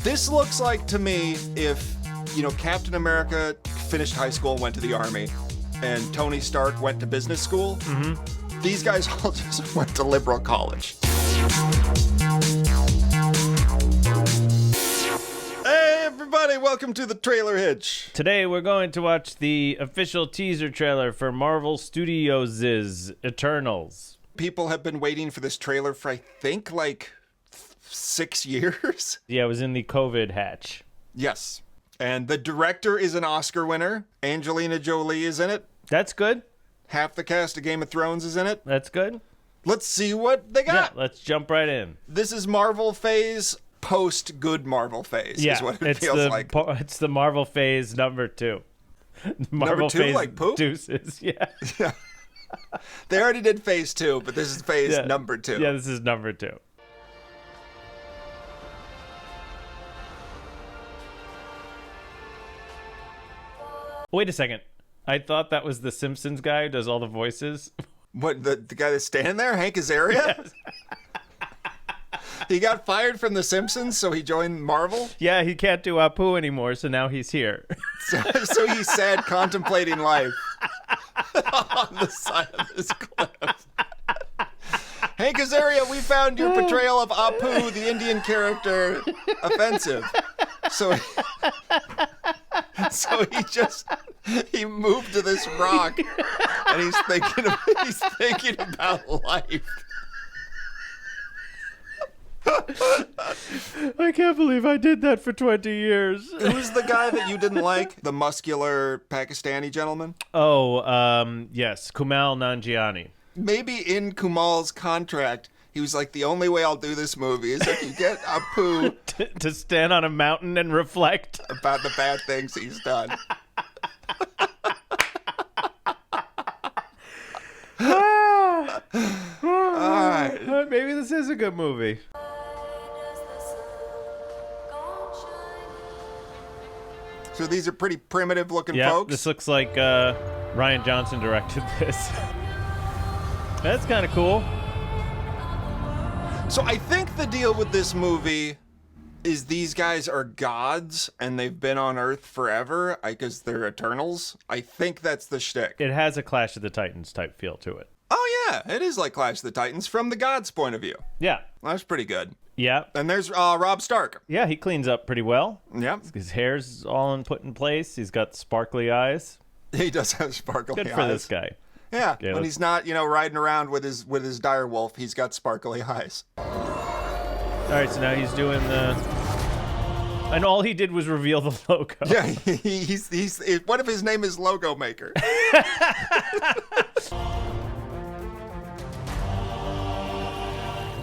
This looks like to me if, Captain America finished high school and went to the army, and Tony Stark went to business school. Mm-hmm. These guys all just went to liberal college. Hey, everybody, welcome to the Trailer Hitch. Today we're going to watch the official teaser trailer for Marvel Studios' Eternals. People have been waiting for this trailer for, I think, 6 years. Yeah, it was in the COVID hatch. Yes. And the director is an Oscar winner. Angelina Jolie is in it. That's good. Half the cast of Game of Thrones is in it. That's good. Let's see what they got. Yeah, let's jump right in. This is Marvel phase post-good Marvel phase, is what it feels like. It's the Marvel phase number 2. Marvel number 2, phase like poop? Deuces, yeah. Yeah. They already did phase 2, but this is phase number 2. Yeah, this is number 2. Wait a second. I thought that was the Simpsons guy who does all the voices. What, the guy that's standing there, Hank Azaria? Yes. He got fired from The Simpsons, so he joined Marvel? Yeah, he can't do Apu anymore, so now he's here. So he's sad contemplating life on the side of this cliff. Hank Azaria, we found your portrayal of Apu, the Indian character, offensive. So he moved to this rock, and he's thinking about life. I can't believe I did that for 20 years. Who's the guy that you didn't like? The muscular Pakistani gentleman? Oh, yes, Kumail Nanjiani. Maybe in Kumail's contract, he was like, the only way I'll do this movie is if you get Apu to stand on a mountain and reflect about the bad things he's done. All right. Maybe this is a good movie. So these are pretty primitive looking Yeah, folks. this looks like Rian Johnson directed this. That's kind of cool. So I think the deal with this movie is these guys are gods and they've been on Earth forever because they're Eternals. I think that's the shtick. It has a Clash of the Titans type feel to it. Oh yeah, it is like Clash of the Titans from the gods' point of view. Yeah. Well, that's pretty good. Yeah. And there's Rob Stark. Yeah, he cleans up pretty well. Yeah. His hair's all put in place. He's got sparkly eyes. He does have sparkly eyes. Good for this guy. Yeah, okay, when he's not, riding around with his dire wolf, he's got sparkly eyes. All right, so now he's doing the... And all he did was reveal the logo. Yeah, he's what if his name is Logo Maker? We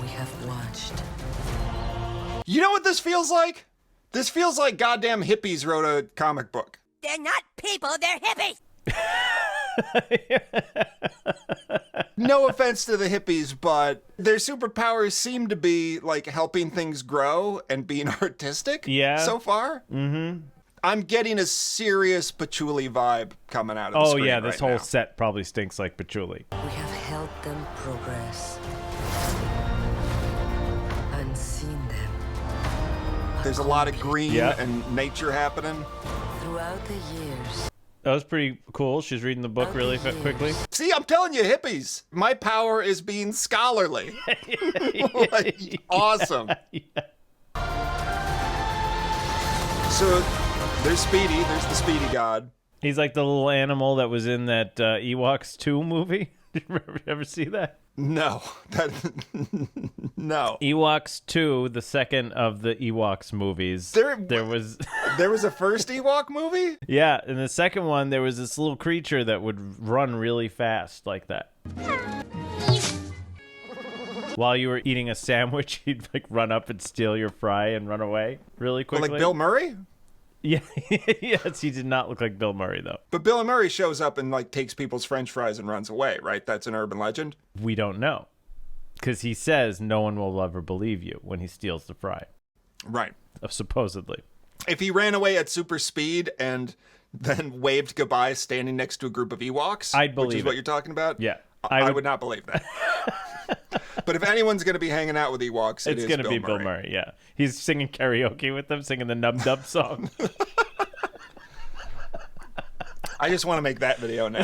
have watched. You know what this feels like? This feels like goddamn hippies wrote a comic book. They're not people, they're hippies! No offense to the hippies, but their superpowers seem to be like helping things grow and being artistic. Yeah. So far. Mm-hmm. I'm getting a serious patchouli vibe coming out of the screen. Oh yeah, this right whole now. set probably stinks like patchouli. We have helped them progress. And seen them. There's a lot of green Yeah. and nature happening. Throughout the years. That was pretty cool. She's reading the book really quickly. See, I'm telling you, hippies, my power is being scholarly. Awesome. Yeah. So there's Speedy. There's the Speedy God. He's like the little animal that was in that Ewoks 2 movie. Did you ever see that? No. No. Ewoks 2, the second of the Ewoks movies. There was... There was a first Ewok movie? Yeah, in the second one, there was this little creature that would run really fast like that. While you were eating a sandwich, he'd like run up and steal your fry and run away really quickly. Like Bill Murray? Yeah, yes, he did not look like Bill Murray, though. But Bill Murray shows up and like takes people's French fries and runs away, right? That's an urban legend? We don't know. Because he says no one will ever believe you when he steals the fry. Right. Supposedly. If he ran away at super speed and then waved goodbye standing next to a group of Ewoks, I'd believe which is what it. you're talking about, Yeah. I would not believe that. But if anyone's going to be hanging out with Ewoks, It's going to be Bill Murray, yeah. He's singing karaoke with them, singing the Nub Nub song. I just want to make that video now.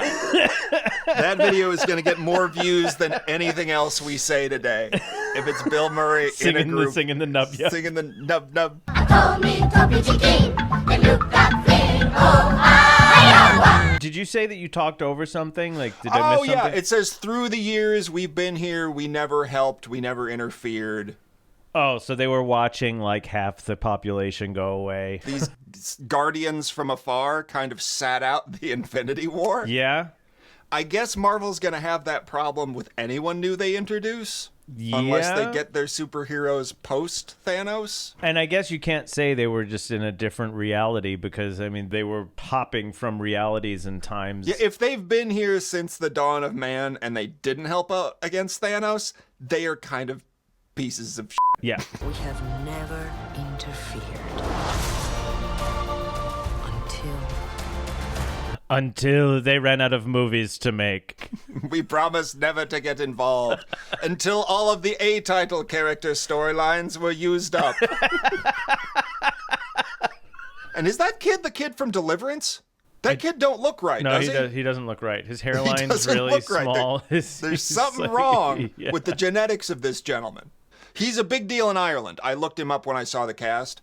That video is going to get more views than anything else we say today. If it's Bill Murray in a group singing the Nub Nub. singing the Nub Nub. Did you say that you talked over something? Like, did I miss something? Oh, yeah. It says, through the years we've been here, we never helped, we never interfered. Oh, so they were watching like half the population go away. These guardians from afar kind of sat out the Infinity War. Yeah? I guess Marvel's going to have that problem with anyone new they introduce. Yeah. Unless they get their superheroes post Thanos. And I guess you can't say they were just in a different reality because, I mean, they were hopping from realities and times. Yeah, if they've been here since the dawn of man and they didn't help out against Thanos, they are kind of pieces of shit. Yeah. We have never interfered. Until they ran out of movies to make. We promised never to get involved until all of the A-title character storylines were used up. And is that kid the kid from Deliverance? That kid don't look right, No, does he doesn't look right. His hairline's doesn't really look right. small. There's something wrong with the genetics of this gentleman. He's a big deal in Ireland. I looked him up when I saw the cast.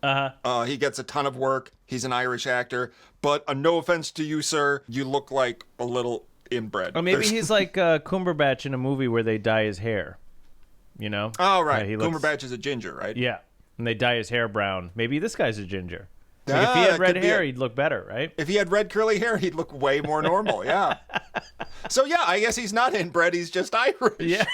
He gets a ton of work. He's an Irish actor. But no offense to you, sir, you look like a little inbred. Or maybe he's like Cumberbatch in a movie where they dye his hair. You know? Oh, right. He looks... Cumberbatch is a ginger, right? Yeah. And they dye his hair brown. Maybe this guy's a ginger. Like Ah, if he had that red could be hair, it. he'd look better, right? If he had red curly hair, he'd look way more normal, yeah. So, yeah, I guess he's not inbred. He's just Irish. Yeah.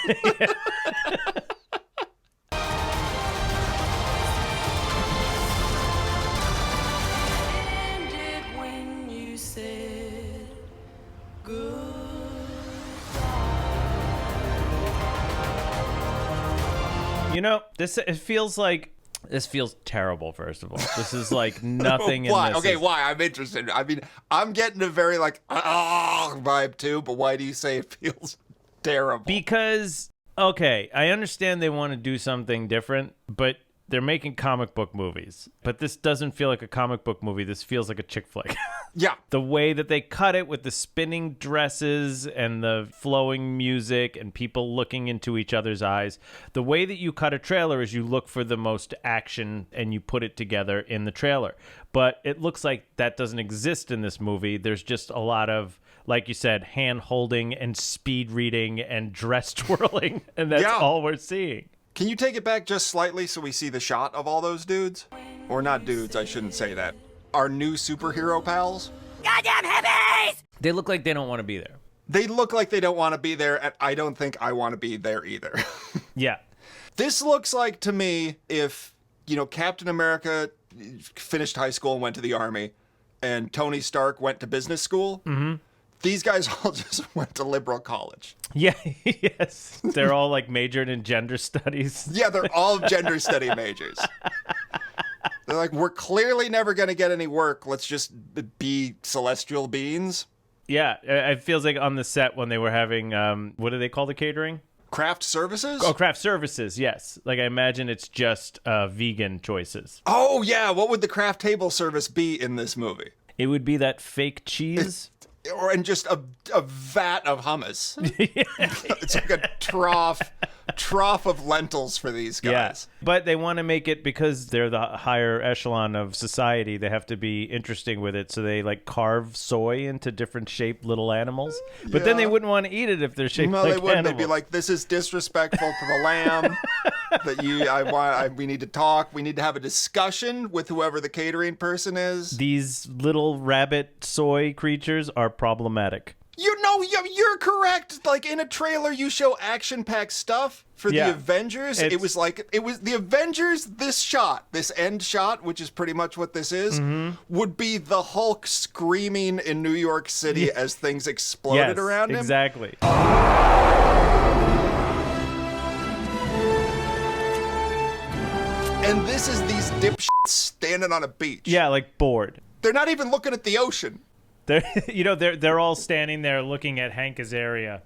You know, it feels like this feels terrible. First of all, this is like nothing. Why? In this Okay, is... why? I'm interested. I mean, I'm getting a very like vibe too. But why do you say it feels terrible? Because okay, I understand they want to do something different, but they're making comic book movies. But this doesn't feel like a comic book movie. This feels like a chick flick. Yeah. The way that they cut it with the spinning dresses and the flowing music and people looking into each other's eyes. The way that you cut a trailer is you look for the most action and you put it together in the trailer. But it looks like that doesn't exist in this movie. There's just a lot of, like you said, hand holding and speed reading and dress twirling. And that's all we're seeing. Can you take it back just slightly so we see the shot of all those dudes? Or not dudes, I shouldn't say that. Our new superhero pals? Goddamn hippies! They look like they don't want to be there. They look like they don't want to be there, and I don't think I want to be there either. Yeah. This looks like, to me, if, you know, Captain America finished high school and went to the army, and Tony Stark went to business school, these guys all just went to liberal college. Yeah, yes. They're all like majored in gender studies. Yeah, they're all gender study majors. They're like, we're clearly never going to get any work. Let's just be celestial beings. Yeah, it feels like on the set when they were having, what do they call the catering? Craft services? Oh, craft services, yes. Like, I imagine it's just vegan choices. Oh, yeah. What would the craft table service be in this movie? It would be that fake cheese. And just a vat of hummus. It's like a trough of lentils for these guys. Yeah. But they want to make it because they're the higher echelon of society. They have to be interesting with it. So they like carve soy into different shaped little animals. But then they wouldn't want to eat it if they're shaped like animals. No, they wouldn't. They'd be like, this is disrespectful to the lamb. We need to talk. We need to have a discussion with whoever the catering person is. These little rabbit soy creatures are problematic. You know, you're correct. Like, in a trailer, you show action-packed stuff for the Avengers. It was the Avengers, this end shot, which is pretty much what this is, would be the Hulk screaming in New York City as things exploded around him. Exactly. And this is these dipshits standing on a beach. Yeah, like bored. They're not even looking at the ocean. They're all standing there looking at Hank Azaria.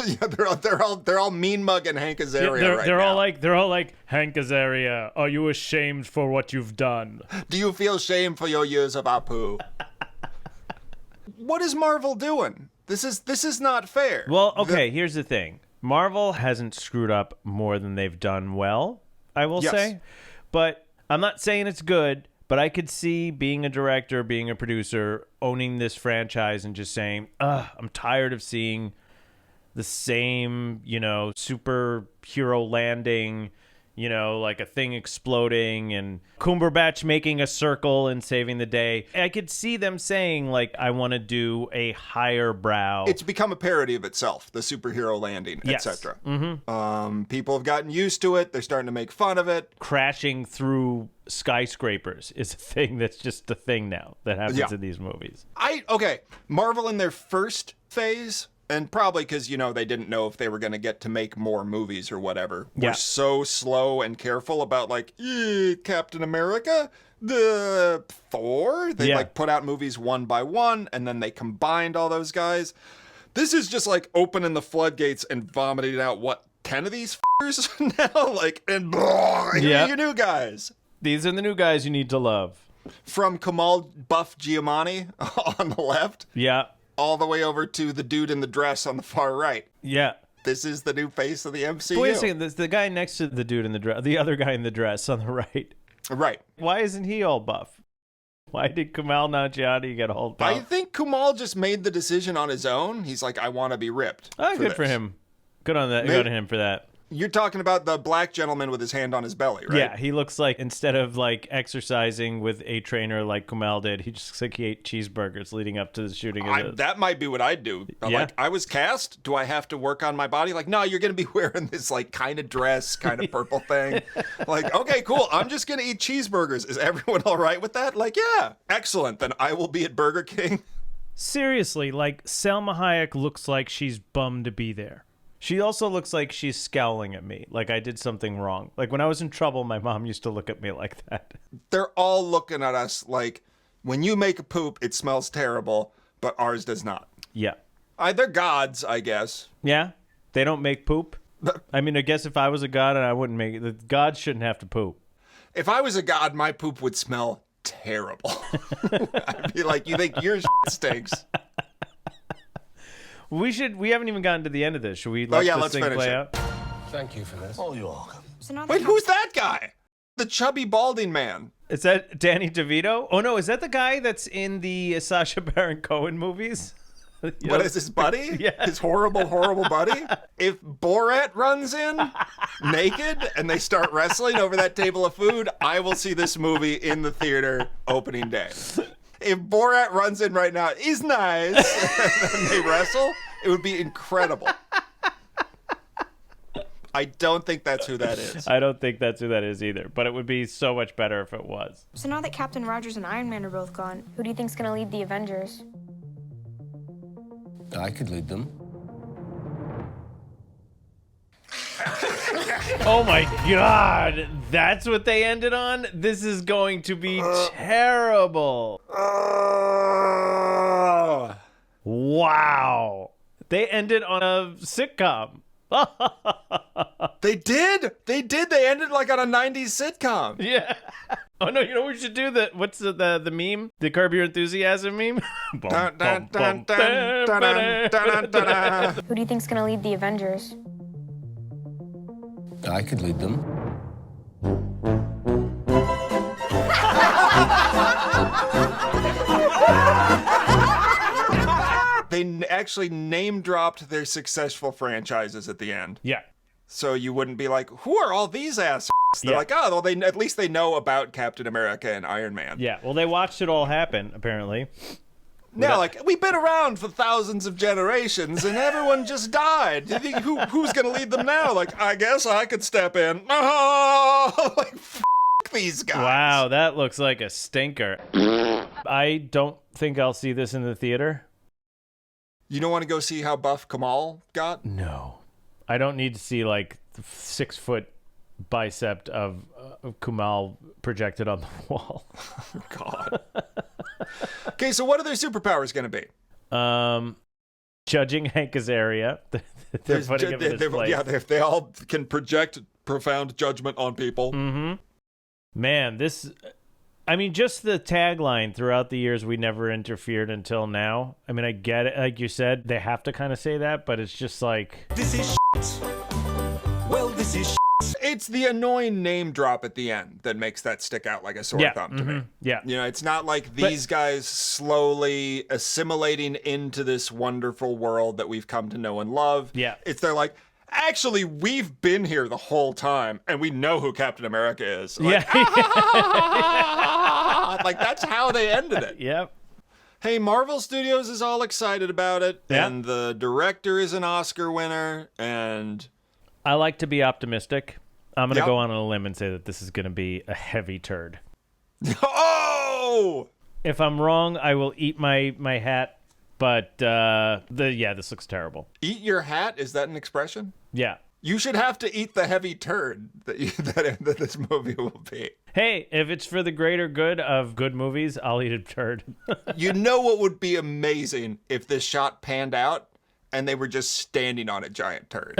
Yeah, they're all mean mugging Hank Azaria they're now. they're all like, Hank Azaria, are you ashamed for what you've done? Do you feel shame for your years of Apu? What is Marvel doing? This is not fair. Well, okay, here's the thing. Marvel hasn't screwed up more than they've done well, I will say. But I'm not saying it's good, but I could see being a director, being a producer, owning this franchise and just saying, I'm tired of seeing the same, superhero landing, like a thing exploding and Cumberbatch making a circle and saving the day. I could see them saying, like, I want to do a higher brow. It's become a parody of itself, the superhero landing, Yes. etc. People have gotten used to it. They're starting to make fun of it. Crashing through skyscrapers is a thing that's just a thing now that happens in these movies. Marvel in their first phase, and probably because, they didn't know if they were going to get to make more movies or whatever, were so slow and careful about, like, Captain America, the Thor. They, put out movies one by one, and then they combined all those guys. This is just, like, opening the floodgates and vomiting out, 10 of these f***ers now? Like, and here are your new guys. These are the new guys you need to love. From Kamal Buff Giamatti on the left. Yeah. All the way over to the dude in the dress on the far right. Yeah. This is the new face of the MCU. But wait a second, the guy next to the dude in the dress, the other guy in the dress on the right. Right. Why isn't he all buff? Why did Kumail Nanjiani get all buff? I think Kumail just made the decision on his own. He's like, I want to be ripped. Good for him. Good on that. Good on him for that. You're talking about the black gentleman with his hand on his belly, right? Yeah, he looks like, instead of like exercising with a trainer like Kumail did, he just looks like he ate cheeseburgers leading up to the shooting of it. That might be what I'd do. Like, I was cast. Do I have to work on my body? Like, no, you're going to be wearing this like kind of dress, kind of purple thing. Like, okay, cool. I'm just going to eat cheeseburgers. Is everyone all right with that? Like, yeah, excellent. Then I will be at Burger King. Seriously, like, Salma Hayek looks like she's bummed to be there. She also looks like she's scowling at me, like I did something wrong. Like when I was in trouble, my mom used to look at me like that. They're all looking at us like, when you make a poop, it smells terrible, but ours does not. Yeah. They're gods, I guess. Yeah? They don't make poop? I mean, I guess if I was a god and I wouldn't make it, the gods shouldn't have to poop. If I was a god, my poop would smell terrible. I'd be like, you think your shit stinks? We haven't even gotten to the end of this. Should we let this let's thing finish play it. out? Thank you for this. Oh, you're welcome. Wait, who's that guy? The chubby balding man. Is that Danny DeVito? Oh no, is that the guy that's in the Sacha Baron Cohen movies? What is his buddy? Yeah. His horrible buddy? If Borat runs in naked and they start wrestling over that table of food, I will see this movie in the theater opening day. If Borat runs in right now, he's nice, and then they wrestle, it would be incredible. I don't think that's who that is. I don't think that's who that is either, but it would be so much better if it was. So now that Captain Rogers and Iron Man are both gone, who do you think's gonna lead the Avengers? I could lead them. Oh my god, that's what they ended on? This is going to be terrible. Wow. They ended on a sitcom. They did. They ended like on a 90s sitcom. Yeah. Oh no, you know what we should do? What's the meme? The Curb Your Enthusiasm meme? Dun, dun, dun, dun, dun, dun, dun, dun, dun. Who do you think's gonna lead the Avengers? I could lead them. They actually name dropped their successful franchises at the end. Yeah. So you wouldn't be like, who are all these assholes? They're like, oh, well, at least they know about Captain America and Iron Man. Yeah, well, they watched it all happen, apparently. Now, like, we've been around for thousands of generations, and everyone just died. You think who's going to lead them now? Like, I guess I could step in. Oh, like, f*** these guys. Wow, that looks like a stinker. I don't think I'll see this in the theater. You don't want to go see how buff Kamal got? No. I don't need to see, like, the 6-foot bicep of Kumail projected on the wall. God. Okay, so what are their superpowers going to be? judging Hank Azaria. They're putting him in his place. Yeah, they all can project profound judgment on people. Man, I mean, just the tagline throughout the years, we never interfered until now. I mean, I get it. Like you said, they have to kind of say that, but it's just like... This is shit. Well, this is shit. It's the annoying name drop at the end that makes that stick out like a sore thumb to me. Yeah. You know, it's not like these guys slowly assimilating into this wonderful world that we've come to know and love. Yeah. They're like, actually, we've been here the whole time, and we know who Captain America is. Like, like that's how they ended it. Yep. Hey, Marvel Studios is all excited about it, and the director is an Oscar winner, and... I like to be optimistic. I'm going to go on a limb and say that this is going to be a heavy turd. Oh! If I'm wrong, I will eat my hat, but this looks terrible. Eat your hat? Is that an expression? Yeah. You should have to eat the heavy turd that this movie will be. Hey, if it's for the greater good of good movies, I'll eat a turd. You know what would be amazing if this shot panned out and they were just standing on a giant turd?